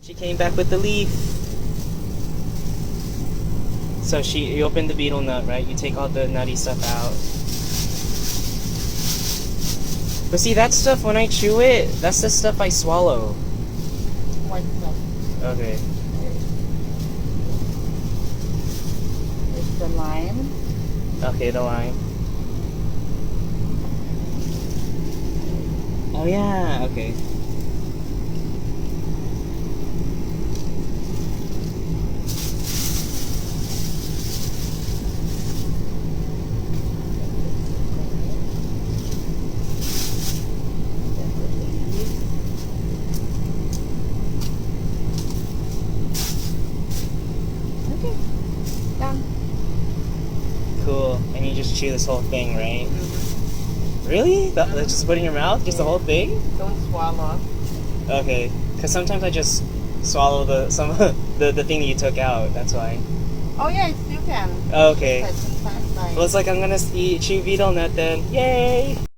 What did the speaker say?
She came back with the leaf. So you open the betel nut, right? You take all the nutty stuff out. But see, that stuff, when I chew it, that's the stuff I swallow. White stuff. Okay. It's the lime. Okay, the lime. Oh yeah, okay. Okay, done. Cool. And you just chew this whole thing, right? Really? That's just put in your mouth? Just the whole thing? Don't swallow. Okay. Because sometimes I just swallow the thing that you took out. That's why. Oh yes, you can. Okay. Just like sometimes, like- Well, it's like I'm gonna chew betel nut then. Yay!